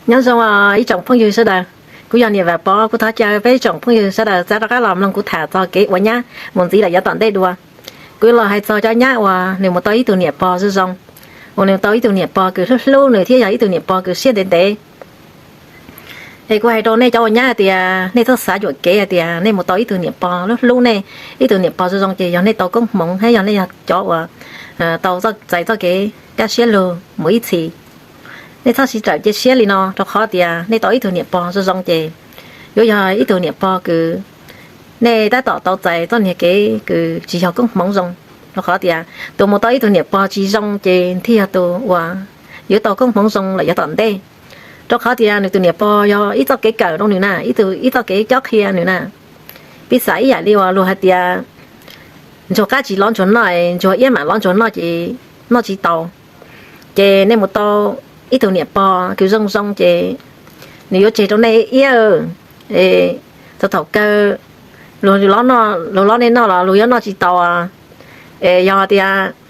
nhớ xong à ý chồng phong yêu sẽ đà cú giờ này về bỏ cú tháo chơi với chồng phong yêu sẽ đà ra đó làm lòng cú thả cho kế quá nhá muốn gì là giá tận đây đùa cú là hay cho nhá và nếu mà tới từ nhiệt bỏ rồi xong còn nếu tới từ nhiệt bỏ cứ lâu nữa thì giờ từ nhiệt bỏ cứ xuyên đến đấy thì cô hay đồ này cho nhá thì này thất xã chuột kế thì này một tối từ nhiệt bò lúc này ít từ nhiệt bò rồi xong thì giờ này tàu cũng mỏng hay giờ này cho tàu cho chạy cho cái xe lừa mỗi次này thất sĩ chạy cái xe li nó cho khó thì này tối từ nhiệt bò rồi xong thì giờ ít từ nhiệt bò cứ này đã tàu chạy cho này cái cứ chỉ học cũng mỏng xong cho khó thì tàu một tối từ nhiệt bò chỉ xong thì tàu giờ tàu cũng mỏng xong là giờ tận đây cho khó thì người tụi nhập bò do ít cho cái cờ đâu nữa nè ít cho cái chót kia nữa nè biết sai à đi vào luôn hạt tiền cho cá chỉ lon chuẩn lại cho yên mà lon chuẩn nó chỉ tàu chè nên một tàu ít tụi nhập bò kiểu rong rong chè nếu chè trong này yên cho thầu cơ rồi lon nên nó là rồi nó chỉ tàu do thì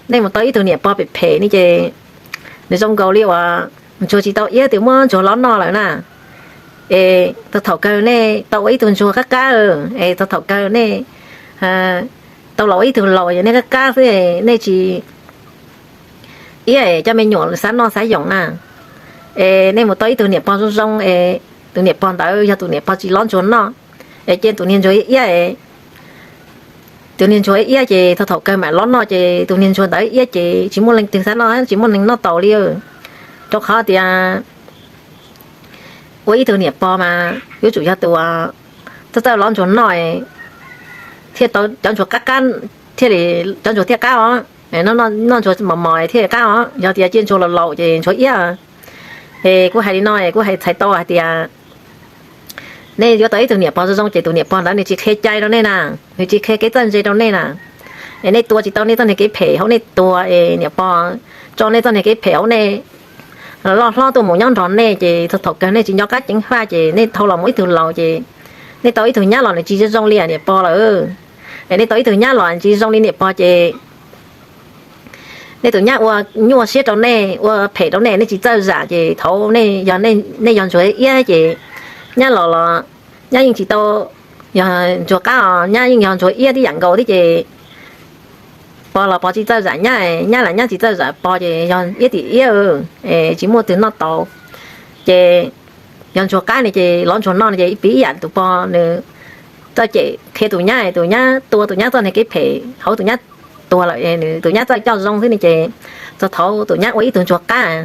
nên một tàu ít tụi nhập bò bị phê ní chè nếu trong cầu liêu cho chị tao ý tiểu mơ cho lón nó lại nè tao thầu cơ nè tao ấy tuần cho các cá tao thầu cơ nè tao lẩu ấy thường lẩu vậy nè các cá thế nè chị ý cho mình nhổ sáng nó sáng dòng nè nè một tới từ niệm bao rong rong từ niệm bao tới cho từ niệm bao chỉ lón trốn nó trên từ niệm cho ý từ niệm cho ý chị tao thầu cơ mà lón nó chị từ niệm cho tới ý chị chỉ muốn lên từ sáng nó chỉ muốn lên nó tàu liêu cho khó thì với từ nhiệt bò mà ví dụ như từ tao lon chuẩn nói thì tao chọn chuột các căn thì để chọn chuột thiệt cao á nó chuột mỏng mỏi thiệt cao á giờ thì trên chuột lẩu thì chuột ít thì cô hay đi nói cô hay thay to thì nên giờ tới từ nhiệt bò xong thì từ nhiệt bò đó thì chỉ khai chay đó nên thì chỉ khai cái chân dây đó nên nên tua chỉ tao nên tao này cái phèo họ nên tua nhiệt bò cho nên tao này cái phèo này lo tụi một nhóm tròn này chị thật cái này chị nhớ cách chính pha chị nên thâu lòng mỗi từ lầu chị nên tới từ nhá lò này chị sẽ rong liền nè po là nên tới từ nhá lò chị rong liền nè po chị nên từ nhá qua nhua xét trong này qua phê trong này nên chị chơi giả chị thâu này giờ nên giờ chuối ý chị nhá lò là nhá nhưng chị tao giờ chuột cá nhá nhưng giờ chuối ý đi dạng cầu thì chị bò là bò chỉ chơi giải nhá là nhá chỉ chơi giải bò thì yon ít thì ít chỉ mua từ nó tàu thì yon cho cái này thì lon cho nó thì bí ảnh tụi bò nữa cho chị khi tụi nhá tụi nhá cho này cái phê hậu tụi nhá tua lại nữa tụi nhá cho rong thế này chị cho thấu tụi nhá ý tụi cho cá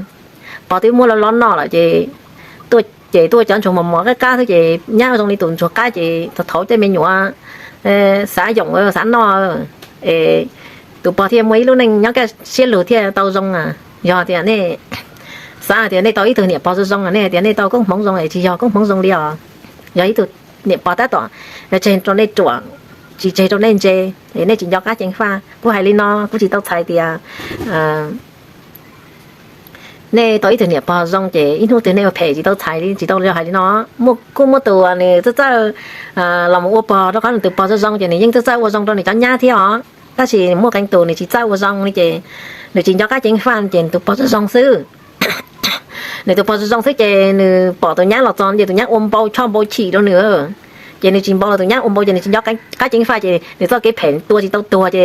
bò thì mua là lon nó là chị tôi chọn chọn một cái cá thôi chị nhá trong đi tụi cho cá chị cho thấu cho mình nhua xã dụng xã no tụi bò thì mấy lúc này nhớ cái xe lửa thì tàu rong giờ thì này xa thì này tàu ít từ niệm bò rong này thì này tàu cũng mong rong này chỉ giờ cũng mong rong đi giờ ít từ niệm bò tát tọa trên trong này chuột chỉ chơi trong này chơi thì này chỉ do cá chén pha cô hay lên nó cô chỉ tàu xài thì này tàu ít từ niệm bò rong chơi ít lúc từ này phải chỉ tàu xài đi chỉ tàu giờ hay nó mua từ này tất cả làm một bò đó có từ bò rong chơi này nhưng tất cả rong đó này cho nhá thì ta chỉ mua cánh tù này chỉ trao vào rong này chị để chỉ cho các chính phan chị tụ bỏ rong sư để tụ bỏ rong sư chị bỏ tụ nhá lọt tròn chị tụ nhá ôm bao cho bao chỉ đâu nữa chị này chỉ bao tụ nhá ôm bao chị này chỉ cho các chính phan chị để cho cái phèn tua chị tao tua chị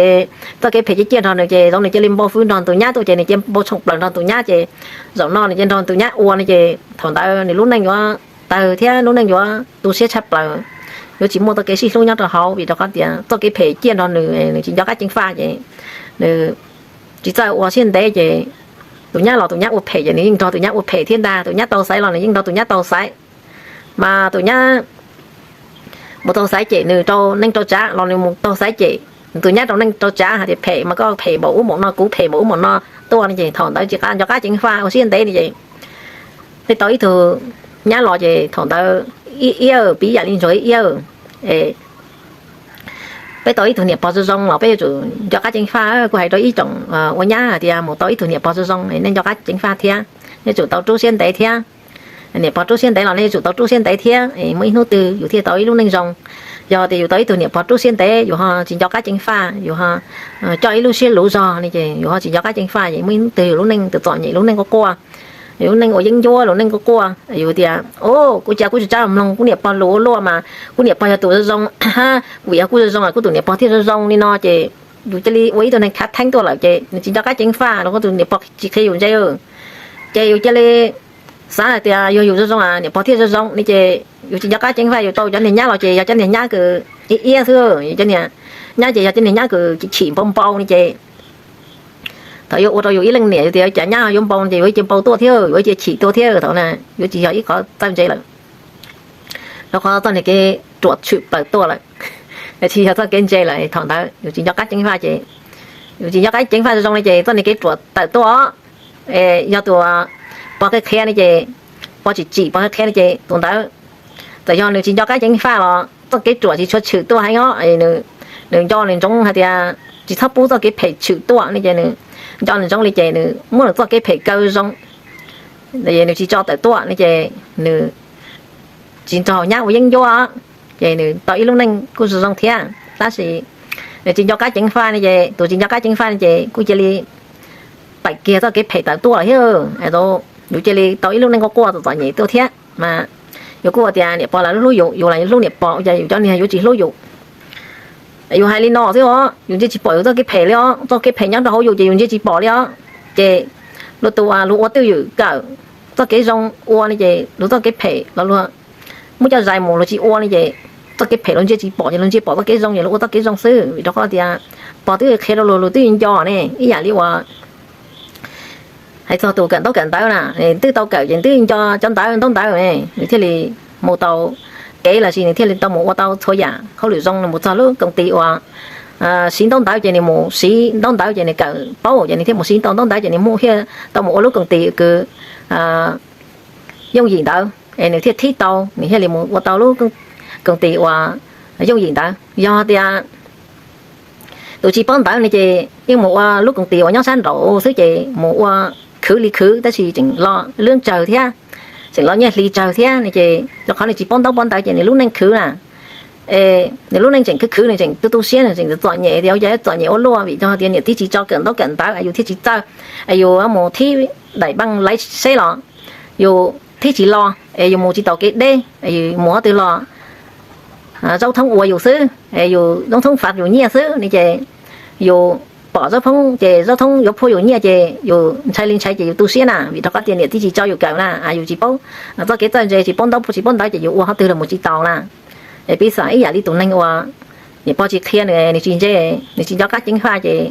cho cái phèn chị chia đòn được chị rong này chị lên bao phun đòn tụ nhá tụ chị này chị bao chục lần đòn tụ nhá chị rong non này trên đòn tụ nhá uo này chị thằng ta này lúc này nữa từ thế lúc này nữa tụ sẽ chập lại nếu chỉ mua cái xí số nhá cho họ vì đó có tiền cho cái phê chia nó nữa chỉ cho các chính pha vậy nữa chỉ cho ở trên đấy vậy tụi nhá là tụi nhá ở phê vậy nhưng cho tụi nhá ở phê thiên đa tụi nhá tàu sấy là nhưng đó tụi nhá tàu sấy mà tụi nhá một tàu sấy chị nữa cho nên cho trả là một tàu sấy chị tụi nhá trong nên cho trả thì phê mà có phê bổ một nó cũ phê bổ một nó to như vậy thằng tới chỉ ăn cho các chính pha ở trên đấy như vậy thì tới thường nhá lo vậy thằng tới yêu bí giả liên rồi yêu bây tối thủ niệm bao nhiêu rong là bây giờ cho các chính pha của hai đối ý trọng ở nhà thì một tối thủ niệm bao nhiêu rong nên cho các chính pha thia nên chủ tàu chú xuyên đấy thia niệm bao chú xuyên đấy là nên chủ tàu chú xuyên đấy thia mới nô từอยู่ที่tối lúc nên rong giờ thì tới thủ niệm bao chú xuyên đấyอยู่ha chỉ cho các chính phaอยู่ha cho ý lúc xuyên lũ giò này chịอยู่ha chỉ cho các chính pha vậy mới từ lúc nên từ chọn vậy lúc nên có qua อยู่นั่งก็ยังยัวหรือนั่งก็กลัวอยู่เดียโอ้กูจะกูจะจ้าลงกูเนี่ยพอรู้มากูเนี่ยพอจะตัวจะซองฮะกูอยากกูจะซองอ่ะกูตัวเนี่ยพอที่จะซองนี่เนาะเจอยู่จะรีไว้ตัวในคัดแท่งตัวหลักเจจริงๆก็เจ๋งฟ้าแล้วก็ตัวเนี่ยพอจีเคอยู่เจเจอยู่จะรีsáng là thìอยู่จะซองอ่ะเนี่ยพอที่จะซองนี่เจอยู่จริงๆก็เจ๋งฟ้าอยู่โตจะเนี่ยย่าเราเจอยากจะเนี่ยย่าคือเอี้ยซื่อจะเนี่ยย่าเจอยากจะเนี่ยย่าคือฉี่ปอมปองนี่เจthời yêu tôi yêu ý lần nè thì chả nhau dùng bông thì với chim bông tua thiếu với chỉ tua thiếu thôi nè với chỉ ít có tâmใจlà nó có tao này cái chuột chụp bờ tua lại thì tao cáiใจlại thằng đóอยู่chỉ cho cách chính pha chịอยู่chỉ cho cách chính pha trong này chị tao này cái chuột bờ tua do tua bao cái khe này chị bao chỉ bao cái khe này chị tụi đó tại do nếu chỉ cho cách chính pha là tao cái chuột chỉ cho chữ tua hay nó đừng cho nên trong hay thì chỉ thắp bút tao cái phải chữ tua này chị nữa cho nên trong này chị nữa muốn là cái phải câu trong để nếu chỉ cho tới tua này chị nữa chỉ cho nhắc với dân do chị nữa tới lúc này cô sử dụng thế là gì để chỉ cho cái chính pha này chị tôi chỉ cho cái chính pha này chị cô chỉ li bài kia cho cái phải tới tua chứ ai đâu nếu chỉ li tới lúc này có qua tôi nhảy tôi thế mà nếu cô thì này bỏ là lúc dùng là lúc này bỏ giờ cho nên chỉ lúc dùngอยู่ไฮลินอใช่ไหมอยู่ที่จีบอยู่ตัวกี่เพลแล้วตัวกี่เพลยังเราอยู่ที่อยู่ที่จีบแล้วเจรู้ตัวรู้ว่าตัวอยู่ก็ตัวกี่จงอ้วนนี่เจรู้ตัวกี่เพลแล้วรู้ไม่จะใจหมูรู้จีอ้วนนี่เจตัวกี่เพลรู้ที่จีบอยู่รู้จีบตัวกี่จงอย่างรู้ตัวกี่จงซื้อวิธีเขาเดียพอตัวเคเรารู้ตัวยิงจ่อเนี่ยอีอย่างนี้ว่าให้ตัวกันตัวกันเต้าน่ะตัวตัวเกิดอย่างตัวยิงจ่อจนเต้าต้องเต้าเนี่ยวิธีนี้โมเตาcái là gì này thì lên tao một tao thôi à không được xong là một sao lúc công ty và xin tao đào cho nên một xin tao đào cho nên cả bao cho nên thêm một xin tao đào cho nên mua kia tao một lúc công ty cứ dùng gì đó này thiết thiết tao này hay là một tao lúc công ty và dùng gì đó do thì tụi chị bán đào này chị nhưng một lúc công ty và nhóm sản độ thứ chị một khử lý khử ta chỉ chỉnh lo lương trời thếสิ่งเราเนี่ยรีเจอเท่านี่เจแล้วเขาเนี่ยจีป้อนตายเจในรุ่นนั้นคือน่ะในรุ่นนั้นเจคือในเจตัวเสียเนี่ยเจจะจ่อเนี่ยเดี๋ยวจะจ่อเนี่ยอ้วนวิจารณ์เดี๋ยวเนี่ยที่จีจ่อเกินต้องเกินตายอายุที่จีจ่ออายุหมู่ที่ได้บังไล่เสียหรออยู่ที่จีรออยู่หมู่จีต่อเกตเด้อยู่หมู่ตัวรอgiao thông uổngอยู่ซื้ออยู่giao thông phạtอยู่เนี่ยซื้อนี่เจอยู่bỏ giao thông về giao thông yếu phôi yếu nhẹ về yếu chạy lên chạy về yếu tu sĩ nè vì đó có tiền thì chỉ cho yếu cầu nè yếu chỉ bao do cái tên về chỉ bao đâu về yếu hoa từ là một chỉ tàu nè để bây giờ ấy đi tụi anh hoa để bao chỉ kia này để chỉ cho các chính pha về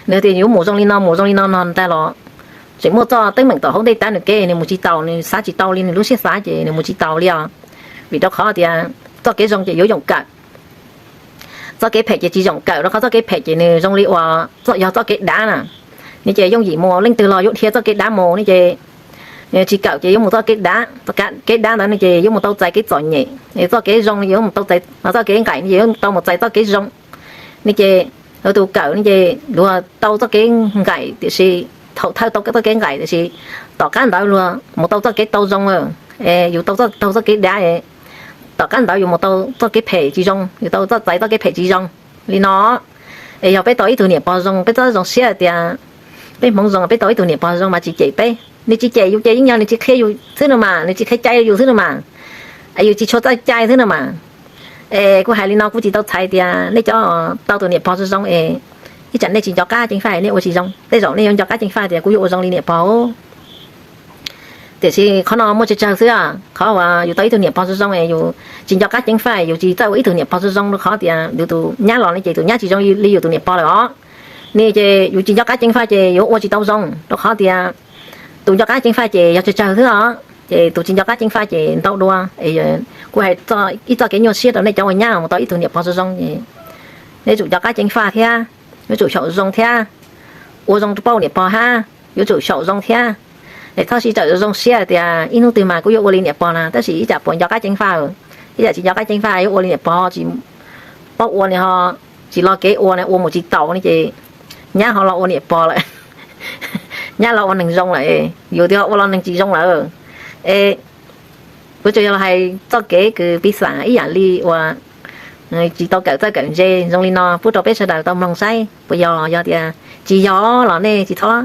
nếu thì yếu một trong linh non ta lo chỉ một cho tới mình tàu không đây ta được cái này một chỉ tàu này sáu chỉ tàu lên lúc xếp sáu về này một chỉ tàu liền vì đó khó thì do cái dòng về yếu dòng cạn do cái phèn chỉ dùng cỡ đó có do cái phèn chỉ này dùng liệu do cái đá nèนี่เจdùng gì mồ lên từ lò dùng thiệt do cái đá mồนี่เจchỉ cỡ chỉ dùng một do cái đá đóนี่เจdùng một tàu chạy cái giỏi nhẹ do cái dùng dùng một tàu chạy mà do cái cạnh gì dùng tàu một chạy do cái dùngนี่เจở tàu cỡนี่เจđúng là tàu do cái gậy thì si thâu tàu cái gậy thì si tàu cán đó luôn một tàu do cái tàu dùng rồi dùng tàu do cái đá tao cán tao dùng một tao cái phê chỉ trong, tao chạy tao cái phê chỉ trong, li nó, giờ bây tao ít tuổi bao trong, bây tao trong xe thì bây mong trong bây tao ít tuổi bao trong mà chỉ chạy bây, nếu chỉ chạy với nhau nếu chỉ khai dùng thứ nào mà, nếu chỉ khai chạy dùng thứ nào mà, ai chỉ cho tao chạy thứ nào mà, cô hai li nó cô chỉ tao chạy thì nếu cho tao tuổi bao trong cái trận này chỉ cho cá chính phải nếu chỉ trong, đây rồi nếu cho cá chính phải thì cô dùng trong li baoแต่สิเขานอนมั่วจะเจอเสื้อเขาว่าอยู่ใต้ตัวเนี่ยพอจะส่งอยู่จริงจะกัดจังไฟอยู่ที่ใต้ตัวเนี่ยพอจะส่งเขาเดี๋ยวดูตัวย่าหลอนนี่เจตัวย่าจีจงรีอยู่ตัวเนี่ยพอเลยอ๋อนี่เจอยู่จริงจะกัดจังไฟเจอยู่ว่าจีเต้าส่งแล้วเขาเดี๋ยวตัวจะกัดจังไฟเจอยากจะเจอเสื้อเจตัวจริงจะกัดจังไฟเจเต้าดัวกูให้ต่ออีต่อเกี่ยวเสียตัวในจังหวะย่ามาต่ออีตัวเนี่ยพอจะส่งนี่จุดจะกัดจังไฟเท่าอยู่จุดเฉาส่งเท่าว่าส่งตัวเป้าเนี่ยพอฮะอยู่จุดเฉาส่งเท่าđể thao sĩ trợ trong xe thì inu từ mà cũng yêu lên nhật bản ta sĩ chả bọn cho các chính pha rồi bây giờ chỉ cho các chính pha yêu lên nhật bản chỉ bao uốn này họ chỉ lo cái uốn này uốn một chiếc tàu này chị nhá họ lo uốn nhật bản lại nhá lo uốn đằng rong lại nhiều thì họ lo đằng chỉ rong lại bây giờ là hay cho cái pizza ý là li và chỉ tao cởi dê rong li nó phút đầu biết sẽ đào tao mong say bây giờ thì chỉ gió là này chỉ thôi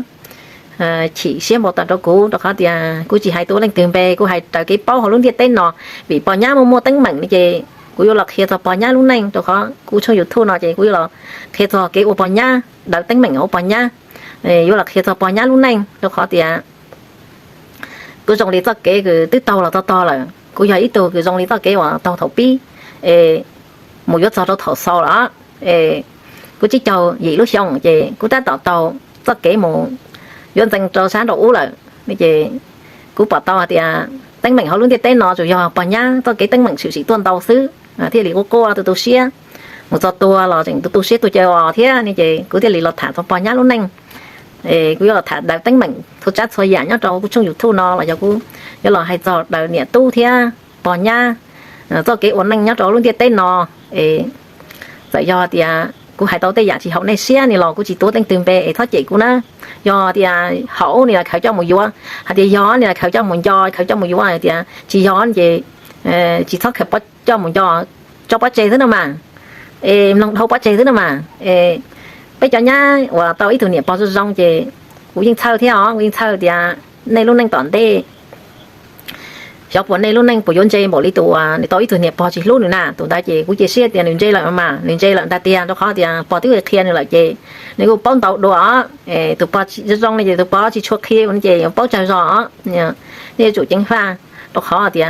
chỉ xem một tờ đó cũ đó khó thì cú chỉ hai tuổi lên tiền về cú hai tới cái bao họ luôn đi tên nó vì bao nhá mua tính mệnh như vậy cú yêu là khi cho bao nhá lúc này đó khó cú cho YouTube nó vậy cú yêu là khi cho cái ô bao nhá đợi tính mệnh ô bao nhá yêu là khi cho bao nhá lúc này đó khó thì cú dùng đi cho cái tức tàu là to là cú giờ ít tuổi cú dùng đi cho cái mà tàu thầu pi một yếu cho nó thầu sau đó cú chỉ cho gì lúc xong vậy cú ta tàu cho cái một dân tình cho sáng đủ là bây giờ cú bảo tao thì tính mình họ luôn cái tên nó rồi giờ bảo nhá tôi cái tính mình sự sĩ tuân tàu xứ thì lì cô từ tôi xia một giờ tua là chừng tôi xia tôi chơi thế như vậy cú thì lì là thả cho bảo nhá luôn anh cú là thả đại tính mình thôi chắc thôi giả nhá cho cú chung YouTube nó là cho cú là hay cho đời nhẹ tu thế bảo nhá cho cái ổn anh nhá cho luôn cái tên nó vậy giờ thì cú hay tao tây giả chỉ học này xia này lò cú chỉ tố tính tiền về thoát chị cú na do thì hậu này là khởi cho một vua hay thì gió này là khởi cho một do khởi cho một vua thì chỉ gió gì chỉ thoát khởi bắt cho một do cho bắt chơi thế nào mà lòng thâu bắt chơi thế nào mà bây giờ nhá và tao ít tuổi niệm bao nhiêu rong thì cú yên thơ thế hả yên thơ thì này luôn anh toàn tê cho bọn này luôn anh bổ yon chơi bỏ đi tụ để tao ít tuổi niệm bao nhiêu lúc nữa nè tụ ta chỉ cú chơi xe tiền liền chơi lại mà liền chơi lại ta tiền đó khó thì bỏ tiếng kia nữa lại chơi nếu có bao tàu đồ tụ bao chỉ rong này tụ bao chỉ chuột kia vẫn chơi bao trời rõ như chủ chính pha đó khó thì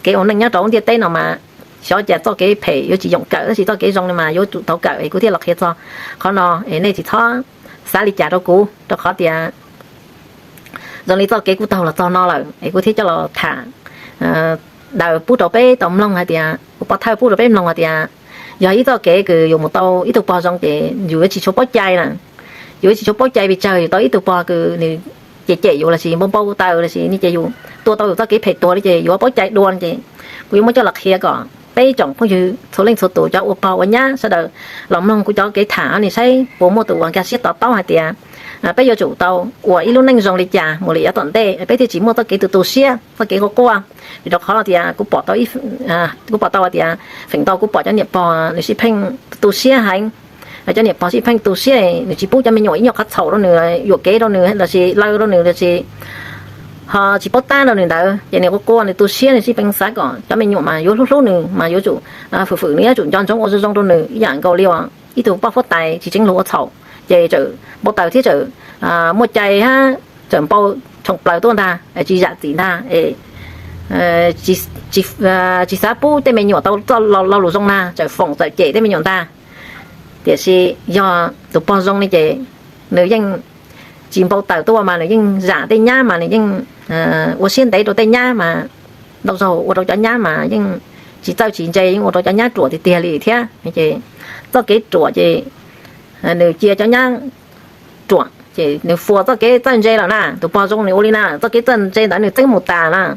cái ông anh nhớ trốn thì tên nào mà cho cho cái phê yếu chỉ dùng cỡ chỉ cho cái rong này mà yếu chủ tàu cỡ ấy cú thì lọc hết cho khó nó này thì thó xả đi trả đâu cú đó khó thì rồi lý do cái cú tàu là cho nó là ấy cú thì cho là thả đầu bút đầu bé tầm long hay thì bắt thay bút đầu bé long hay thì giờ ít đó cái cứ dùng một tàu ít tụ bao trong cái dù chỉ số bớt chay nè dù chỉ số bớt chay bị trời tới ít tụ bao cứ này chạy dù là gì bao tàu là gì như chạy dù tua tàu ta cái phê tua đi chạy dù bớt chay đuôn chạy quý mới cho là kia còn bé chồng có gì số lên số tụ cho ô bao nhá sau đó lòng long của cho cái thả này xây bố mua tụ hoàng ca siết tàu hay thì bây giờ chủ tàu của ít lúc nãy dùng lịch trả một lịch tuần tệ bây giờ chỉ mua tao cái từ tàu xe tao cái có qua thì đó khó thì cũng bỏ tao ít cũng bỏ tao thì phình tao cũng bỏ cho nhập bò để xí phanh tàu xe hành cho nhập bò xí phanh tàu xe để chỉ bút cho mình nhỏ ít nhỏ cắt sầu đó nữa dụ kế đó nữa là xí lâu đó nữa là xí họ chỉ bớt ta đâu nữa đâu vậy này có qua này tàu xe này xí phanh sáng còn cho mình nhỏ mà yếu lúc nữa mà yếu chủ phụ nữa chủ cho trong ô tô trong đó nữa dạng cầu liêu ít tụ bao phát tài chỉ chính lúa sầu vậy chữ bộ tàu thiết chữ một chạy ha chuẩn bao trồng bài tuôn ta chỉ dạ gì ta chỉ xã bù tên mình nhỏ tàu lâu lâu trong na chạy phòng chạy chạy tên mình nhỏ ta thì是do tụ bao trong này chạy nếu như chỉ bao tàu tua mà nếu như giả tên nhá mà nếu như我现在都tên nhá mà đâu rồi我都cho nhá mà nhưng chỉ tao chỉ chạy我都cho nhá chuột thì tiền liền thế chị cho cái chuột chị nếu chia cho nhá chuột chị nếu phù cho cái chân dây là na tụ bao trong nếu na cho cái chân dây đó nếu tính một tà na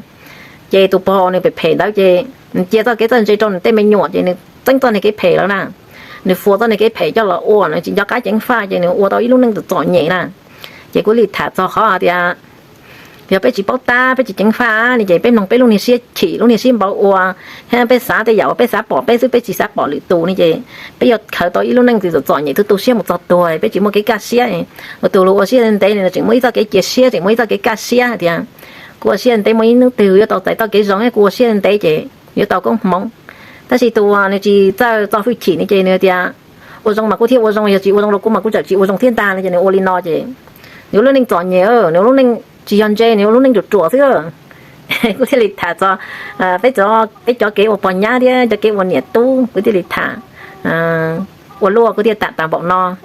chị tụ bao nếu bị phê đó chị chia cho cái chân dây trong tên mình nhọt chị nếu tính cho này cái phê đó na nếu phù cho này cái phê cho là ô nó chỉ cho cái chén pha chị nếu ô đó ít lúcนึงtự chọn nhẹ na chị có lì thả cho khó thì giờ bé chỉ bao ta bé chỉ chén pha này chị bé nòng bé lúc này xí chỉ lúc này xí bao ô hay bé xả thì dạo bé xả bỏ bé chỉ xả bỏ lì tù này chị bây giờ khởi tới lúcนึงthì chọn nhẹ tu xí một giọt tuổi bé chỉ mua cái cá xí này một tù lúa xí lên đây này chỉ mới ra cái chè xí chỉ mới ra cái cá xí thì cua xí lên đây mới nước từ giờ tàu tại tàu cái giống cái cua xí lên đây chị giờ tàu cũng mỏng ta chỉ tù này chỉ cho phi chỉ này chị nữa thì ô giống mà cô thiếu ô giống giờ chỉ ô giống đâu cũng mà cô chỉ ô giống thiên ta này chị này ô lino chị nếu lúcนึงchọn nhẹ nếu lúcนึงchỉ ăn chay nếu lúcนึงđược chuột thôi có thể lịch thả cho bây giờ cái ô bò nhá đi cho cái ô nhiệt tu có thể lịch thả ô lúa có thể tạm bọn nó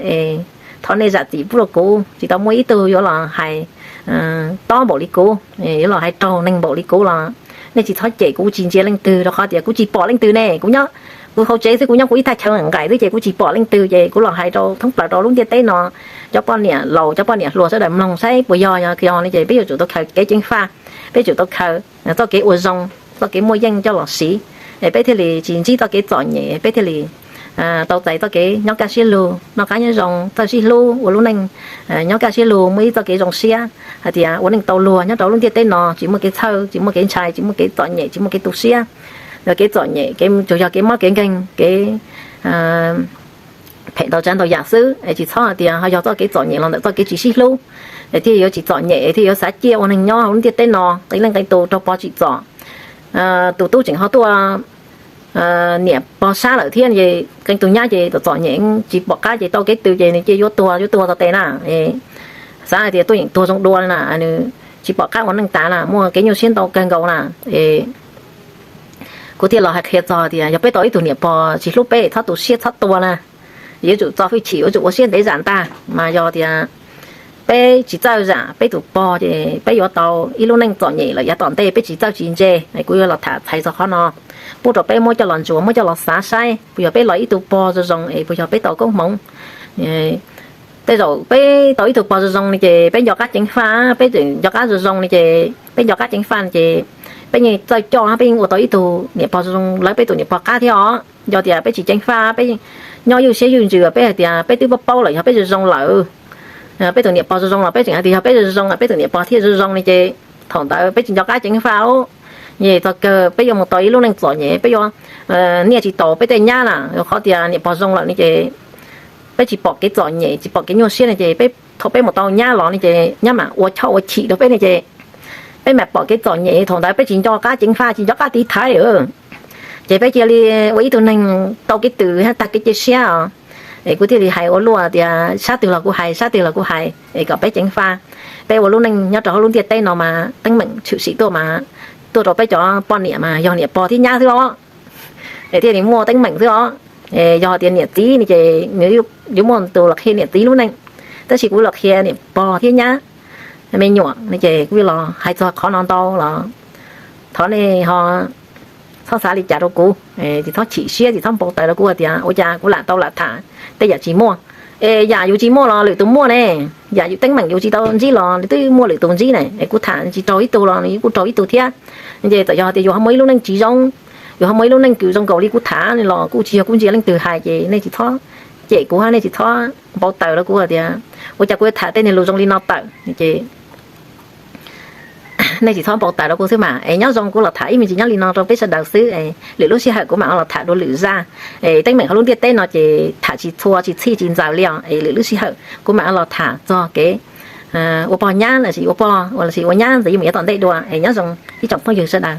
thằng này giả chỉ bữa cũ chỉ tao mua ít từ đó là hay to bộ lý cũ đó là hay trâu nên bộ lý cũ là nên chỉ thoát chạy cũ chỉ lên từ đó khó thì cũ chỉ bỏ lên từ này cũng nhớ cũ không chế thì cũ nhớ cũ ít thay chơi cái thứ chạy cũ chỉ bỏ lên từ vậy cũ là hay trâu thông bảo trâu luôn đi tới nó cho con nè lầu cho con nè lùa sẽ đầm lòng say bây giờ kia này vậy bây giờ chúng tôi khởi cái chính pha bây giờ tôi khởi cho cái ô rong cho cái môi danh cho lọ xí bây giờ thì chỉ chỉ cho cái chọn nhẹ bây giờ thì tàu chạy cho cái nhóm cá xí lù nó cá như rong tàu xí lù của lúc này nhóm cá xí lù mới cho cái rong xía thì của mình tàu lùa nhóm tàu luôn đi tới nó chỉ một cái thau chỉ một cái chai chỉ một cái chọn nhẹ chỉ một cái tu xía rồi cái chọn nhẹ cái chủ yếu cái món cái canh cái phải tàu chân tàu giả sứ chỉ cho thì họ cho cái chọn nhẹ là cho cái chỉ xí lù thì yếu chỉ chọn nhẹ thì yếu xã chia ôn hình nhau không tiết tên nó đấy là cái tổ cho bao chỉ chọn tổ tu chỉnh họ tua niệm bao xa ở thiên gì cái tổ nhá gì tổ chọn nhẹ chỉ bỏ cá gì tao cái từ gì này chỉ vô tua tao tên à xã thì tôi những tua trong đua là chỉ bỏ cá quán năng tá là mua cái nhiều xuyên tao cần cầu là có thể là hạt hạt rồi thì giờ bây giờ tụi niệm bỏ chỉ lúc bé thắt tụi xiết thắt tua là ví dụ cho phải chịu dụ xiết để giảm ta mà giờ thì bé chỉ trao giả bé tụi bò thì bé giờ tàu ít lúc năng chọn nhẹ là giờ toàn tê bé chỉ trao chín chê này cũng là thả thay cho khó nó bữa đó bé mua cho lần chúa mua cho lần xá sai bây giờ bé lấy ít tụi bò rồi dùng bây giờ bé tàu cũng mong bây giờ bé tàu ít tụi bò rồi dùng này chị bé giờ cá chén pha bé giờ cá rồi dùng này chị bé giờ cá chén pha này chị bé như cho bé của tàu ít tụi niệm bò rồi dùng lấy bé tụi niệm bò cá theo giờ thì bé chỉ chén pha bé nhau yêu sẽ dùng chừa bé thì bé tụi bao lại bé rồi dùng lại bé tụi niệm bò rồi dùng là bé chỉ thì bé rồi dùng là bé tụi niệm bò thì rồi dùng này chị thằng ta bé chỉ cho cá chén pha nhẹ thật cơ bây giờ một tối lúc này giỏi nhẹ bây giờ nhẹ chỉ tổ bây giờ nhá là khó thì nhẹ bỏ rong lại như thế bây chỉ bỏ cái giỏi nhẹ chỉ bỏ cái nhô xiên này thế bây thọ bây một tàu nhá lọ như thế nhá mà uo chao uo chỉ được bây này thế bây mẹ bỏ cái giỏi nhẹ thằng ta bây chỉ cho cá chính pha chỉ cho cá tí thái ở thế bây giờ đi với tụi này tàu cái từ hay ta cái chiếc xe à để có thể thì hay ở lúa thì sát từ là của hay sát từ là của hay để có bây chính pha bây giờ lúc này nhớ cho luôn tiền tay nào mà tăng mạnh chịu sĩ tôi mà tôi đó phải cho bọn niệm mà do niệm bò thì nhá thứ đó để thì mua tính mảnh thứ đó do tiền niệm tí thì nếu mà tôi là khi niệm tí lúc này tất chỉ cũng là khi niệm bò thì nhá mình nhọ này chị cũng là hay cho khó non to là thọ này họ thọ xả đi trả đâu cũ thì thọ chỉ xe thì thọ bò tay đâu cũ thì ôi cha cũng là tao là thả bây giờ chỉ mua giả dù chỉ mua là lựa tôi mua này giả dù tính mảnh dù chỉ tao chỉ là tôi mua lựa tôi chỉ này cũng thả chỉ cho ít tôi là cũng cho ít tôi thiệt vậy tại giờ thì dù mấy lúc năng chỉ trong dù mấy lúc năng cứu trong cầu đi cũng thả nên là cũng chỉ lên từ hai chị nên chỉ thó chị của hai nên chỉ thó bao tờ đó của thì ôi cha của thả tên này lô trong đi nó tờ chị này chỉ thọ bảo tài đó cô thế mà nhớ rong cô là thải mình chỉ nhớ li nó trong cái sân đầu xứ lựa lúc xí hại của mạng là thả đồ lựa ra tên mình họ luôn tiết tên nó chỉ thả chỉ thua chỉ thi chỉ rào liao lựa lúc xí hại của mạng là thả cho cái ô bò nhá là chỉ ô bò hoặc là chỉ ô nhá gì mình toàn đây đùa nhớ rong cái trọng phong dừng sân đầu